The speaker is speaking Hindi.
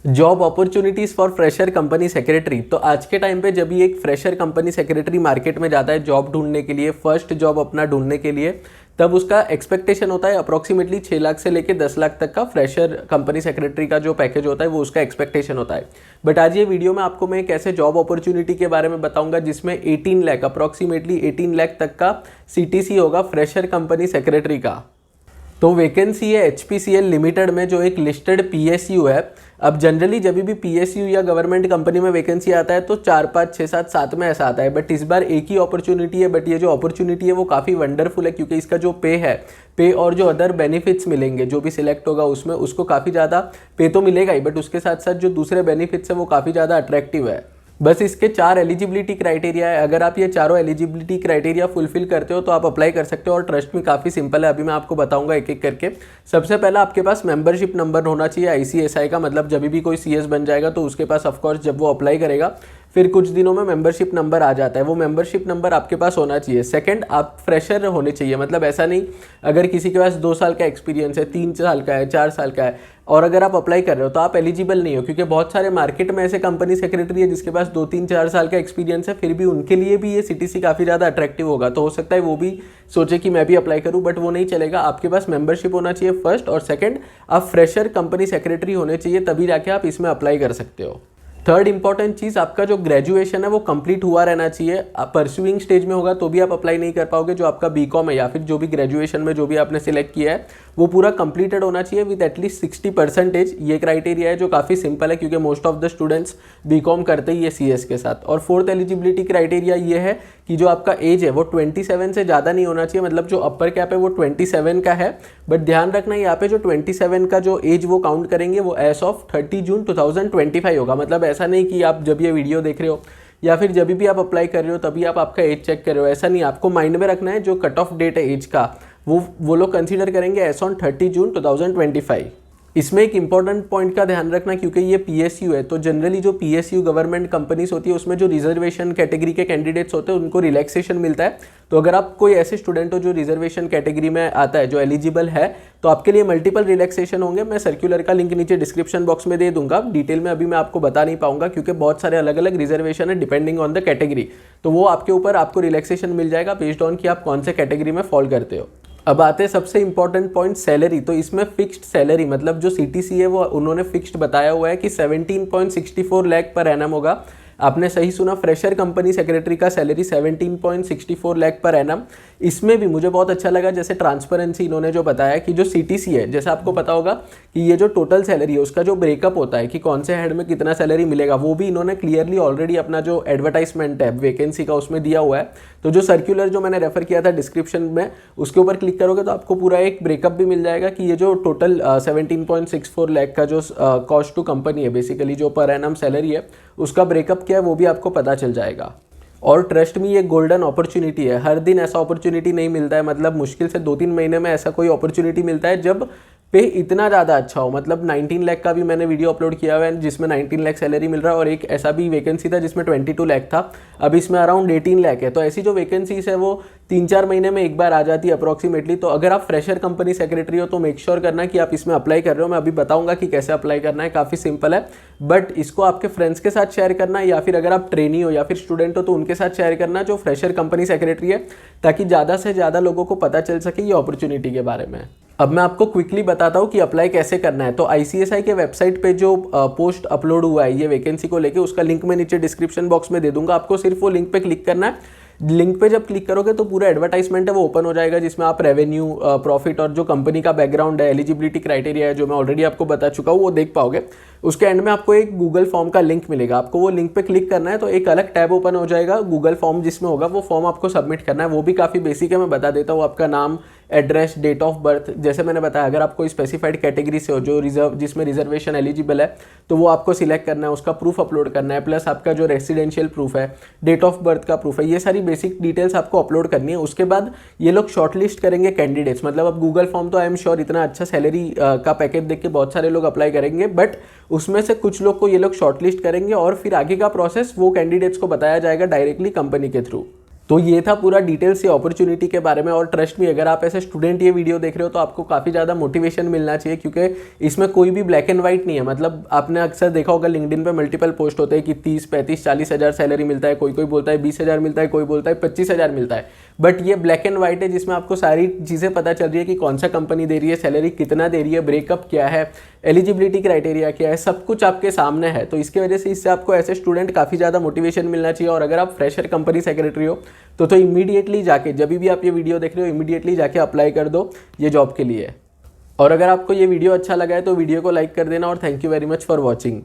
Job opportunities for fresher company secretary. तो आज के टाइम पे जब भी एक फ्रेशर कंपनी सेक्रेटरी मार्केट में जाता है जॉब ढूंढने के लिए, फर्स्ट जॉब अपना ढूंढने के लिए, तब उसका एक्सपेक्टेशन होता है अप्रोक्सीमेटली 6 लाख से लेकर 10 लाख तक का फ्रेशर कंपनी सेक्रेटरी का जो पैकेज होता है वो उसका एक्सपेक्टेशन होता है। बट आज ये वीडियो में आपको मैं एक ऐसे जॉब अपॉर्चुनिटी के बारे में बताऊंगा जिसमें 18 लाख अप्रोक्सीमेटली 18 लाख तक का सीटीसी होगा फ्रेशर कंपनी सेक्रेटरी का। तो वैकेंसी है HPCL लिमिटेड में, जो एक लिस्टेड PSU है। अब जनरली जब भी PSU या गवर्नमेंट कंपनी में वैकेंसी आता है तो 4, 5, 6, 7, 7 में ऐसा आता है, बट इस बार एक ही अपॉर्चुनिटी है। बट ये जो अपॉर्चुनिटी है वो काफ़ी वंडरफुल है क्योंकि इसका जो पे और जो अदर बेनिफिट्स मिलेंगे, जो भी सिलेक्ट होगा उसमें उसको काफ़ी ज़्यादा पे तो मिलेगा ही, बट उसके साथ साथ जो दूसरे बेनिफिट्स है वो काफ़ी ज़्यादा अट्रैक्टिव है। बस इसके 4 एलिजिबिलिटी क्राइटेरिया है। अगर आप ये चारों एलिजिबिलिटी क्राइटेरिया फुलफिल करते हो तो आप अप्लाई कर सकते हो, और ट्रस्ट में काफ़ी सिंपल है। अभी मैं आपको बताऊंगा एक एक करके। सबसे पहला आपके पास मेंबरशिप नंबर होना चाहिए ICSI का, मतलब जब भी कोई CS बन जाएगा तो उसके पास ऑफकोर्स जब वो अप्लाई करेगा फिर कुछ दिनों में मेंबरशिप नंबर आ जाता है, वो मेंबरशिप नंबर आपके पास होना चाहिए। सेकंड, आप फ्रेशर होने चाहिए, मतलब ऐसा नहीं अगर किसी के पास 2 साल का एक्सपीरियंस है, 3 साल का है, 4 साल का है और अगर आप अप्लाई कर रहे हो तो आप एलिजिबल नहीं हो, क्योंकि बहुत सारे मार्केट में ऐसे कंपनी सेक्रेटरी है जिसके पास 2, 3, 4 साल का एक्सपीरियंस है, फिर भी उनके लिए भी ये CTC काफ़ी ज़्यादा अट्रैक्टिव होगा। तो हो सकता है वो भी सोचे कि मैं भी अप्लाई करूं, बट वो नहीं चलेगा। आपके पास मेंबरशिप होना चाहिए फर्स्ट, और सेकंड आप फ्रेशर कंपनी सेक्रेटरी होने चाहिए, तभी जाके आप इसमें अप्लाई कर सकते हो। थर्ड इंपॉर्टेंट चीज़, आपका जो ग्रेजुएशन है वो कंप्लीट हुआ रहना चाहिए। आप परस्यूइंग स्टेज में होगा तो भी आप अप्लाई नहीं कर पाओगे। जो आपका BCom है या फिर जो भी ग्रेजुएशन में जो भी आपने सिलेक्ट किया है वो पूरा कंप्लीटेड होना चाहिए विद एटलीस्ट 60%। ये क्राइटेरिया है जो काफ़ी सिंपल है क्योंकि most of the students BCom करते ही है CS के साथ। और फोर्थ एलिजिबिलिटी क्राइटेरिया ये है कि जो आपका एज है वो 27 से ज़्यादा नहीं होना चाहिए, मतलब जो अपर कैप है वो 27 का है। बट ध्यान रखना यहाँ पे जो 27 का जो एज वो काउंट करेंगे वो एज ऑफ 30 जून 2025 होगा। मतलब ऐसा नहीं कि आप जब ये वीडियो देख रहे हो या फिर जब भी आप अप्लाई कर रहे हो तभी आप आपका एज चेक कर रहे हो, ऐसा नहीं। आपको माइंड में रखना है जो कट ऑफ डेट है एज का वो लोग कंसीडर करेंगे एज ऑन 30 जून 2025। इसमें एक इंपॉर्टेंट पॉइंट का ध्यान रखना, क्योंकि ये PSU है तो जनरली जो PSU गवर्नमेंट कंपनीज होती है उसमें जो रिजर्वेशन कैटेगरी के कैंडिडेट्स होते हैं उनको रिलैक्सेशन मिलता है। तो अगर आप कोई ऐसे स्टूडेंट हो जो रिजर्वेशन कैटेगरी में आता है, जो एलिजिबल है, तो आपके लिए मल्टीपल रिलैक्सेशन होंगे। मैं सर्कुलर का लिंक नीचे डिस्क्रिप्शन बॉक्स में दे दूंगा। डिटेल में अभी मैं आपको बता नहीं पाऊंगा क्योंकि बहुत सारे अलग अलग रिजर्वेशन है डिपेंडिंग ऑन द कैटेगरी। तो वो आपके ऊपर आपको रिलैक्सेशन मिल जाएगा बेस्ड ऑन कि आप कौन से कैटेगरी में फॉल करते हो। अब आते हैं सबसे इंपॉर्टेंट पॉइंट, सैलरी। तो इसमें फिक्स्ड सैलरी, मतलब जो CTC है वो उन्होंने फिक्स्ड बताया हुआ है कि 17.64 लाख पर एनम होगा। आपने सही सुना, फ्रेशर कंपनी सेक्रेटरी का सैलरी 17.64 लाख पर एनम। इसमें भी मुझे बहुत अच्छा लगा जैसे ट्रांसपेरेंसी इन्होंने जो बताया कि जो CTC है, जैसे आपको पता होगा कि ये जो टोटल सैलरी है उसका जो ब्रेकअप होता है कि कौन से हेड में कितना सैलरी मिलेगा, वो भी इन्होंने क्लियरली ऑलरेडी अपना जो एडवर्टाइजमेंट है वैकेंसी का उसमें दिया हुआ है। तो जो सर्कुलर जो मैंने रेफर किया था डिस्क्रिप्शन में, उसके ऊपर क्लिक करोगे तो आपको पूरा एक ब्रेकअप भी मिल जाएगा कि ये जो टोटल 17.64 लाख का जो कॉस्ट टू कंपनी है, बेसिकली जो पर एनम सैलरी है उसका ब्रेकअप क्या है वो भी आपको पता चल जाएगा। और ट्रस्ट में ये गोल्डन अपॉर्चुनिटी है, हर दिन ऐसा अपॉर्चुनिटी नहीं मिलता है, मतलब मुश्किल से 2-3 महीने में ऐसा कोई अपॉर्चुनिटी मिलता है जब पे इतना ज़्यादा अच्छा हो। मतलब 19 लाख का भी मैंने वीडियो अपलोड किया हुआ है जिसमें 19 लाख सैलरी मिल रहा है, और एक ऐसा भी वैकेंसी था जिसमें 22 लाख था। अब इसमें अराउंड 18 लाख है। तो ऐसी जो वैकेंसीज है वो 3-4 महीने में एक बार आ जाती है अप्रॉक्सीमेटली। तो अगर आप फ्रेशर कंपनी सेक्रेटरी हो तो मेक श्योर करना कि आप इसमें अप्लाई कर रहे हो। मैं अभी बताऊंगा कि कैसे अप्लाई करना है, काफ़ी सिंपल है। बट इसको आपके फ्रेंड्स के साथ शेयर करना, या फिर अगर आप ट्रेनी हो या फिर स्टूडेंट हो तो उनके साथ शेयर करना जो फ्रेशर कंपनी सेक्रेटरी है, ताकि ज़्यादा से ज़्यादा लोगों को पता चल सके ये अपॉर्चुनिटी के बारे में। अब मैं आपको क्विकली बताता हूँ कि अप्लाई कैसे करना है। तो ICSI के वेबसाइट पे जो पोस्ट अपलोड हुआ है ये वैकेंसी को लेके, उसका लिंक मैं नीचे डिस्क्रिप्शन बॉक्स में दे दूंगा। आपको सिर्फ वो लिंक पे क्लिक करना है। लिंक पे जब क्लिक करोगे तो पूरा एडवर्टाइजमेंट है वो ओपन हो जाएगा, जिसमें आप रेवेन्यू, प्रॉफिट और जो कंपनी का बैकग्राउंड है, एलिजिबिलिटी क्राइटेरिया है जो मैं ऑलरेडी आपको बता चुका हूँ, वो देख पाओगे। उसके एंड में आपको एक गूगल फॉर्म का लिंक मिलेगा, आपको वो लिंक पे क्लिक करना है तो एक अलग टैब ओपन हो जाएगा गूगल फॉर्म जिसमें होगा, वो फॉर्म आपको सबमिट करना है। वो भी काफ़ी बेसिक है, मैं बता देता हूँ। आपका नाम, एड्रेस, डेट ऑफ बर्थ, जैसे मैंने बताया अगर आप कोई स्पेसिफाइड कैटेगरी से हो जो जिसमें रिजर्वेशन एलिजिबल है तो वो आपको सिलेक्ट करना है, उसका प्रूफ अपलोड करना है, प्लस आपका जो रेसिडेंशियल प्रूफ है, डेट ऑफ बर्थ का प्रूफ है, ये सारी बेसिक डिटेल्स आपको अपलोड करनी है। उसके बाद ये लोग शॉर्टलिस्ट करेंगे कैंडिडेट्स। मतलब अब गूगल फॉर्म तो आई एम श्योर इतना अच्छा सैलरी का पैकेज देख के बहुत सारे लोग अप्लाई करेंगे, बट उसमें से कुछ लोग को ये लोग शॉर्टलिस्ट करेंगे और फिर आगे का प्रोसेस वो कैंडिडेट्स को बताया जाएगा डायरेक्टली कंपनी के थ्रू। तो ये था पूरा डिटेल से अपॉर्चुनिटी के बारे में। और ट्रस्ट मी, अगर आप ऐसे स्टूडेंट ये वीडियो देख रहे हो तो आपको काफ़ी ज़्यादा मोटिवेशन मिलना चाहिए, क्योंकि इसमें कोई भी ब्लैक एंड व्हाइट नहीं है। मतलब आपने अक्सर देखा होगा लिंक्डइन पे मल्टीपल पोस्ट होते हैं कि 30, 35, 40 हज़ार सैलरी मिलता है, कोई बोलता है 20 हज़ार मिलता है, कोई बोलता है 25 हज़ार मिलता है। बट ये ब्लैक एंड व्हाइट है, जिसमें आपको सारी चीज़ें पता चल रही है कि कौन सा कंपनी दे रही है, सैलरी कितना दे रही है, ब्रेकअप क्या है, एलिजिबिलिटी क्राइटेरिया क्या है, सब कुछ आपके सामने है। तो इसकी वजह से इससे आपको ऐसे स्टूडेंट काफ़ी ज़्यादा मोटिवेशन मिलना चाहिए। और अगर आप फ्रेशर कंपनी सेक्रेटरी हो तो इमीडिएटली जाके, जब भी आप ये वीडियो देख रहे हो, इमीडिएटली जाके अप्लाई कर दो ये जॉब के लिए। और अगर आपको ये वीडियो अच्छा लगा है तो वीडियो को लाइक कर देना। और thank you very much for watching.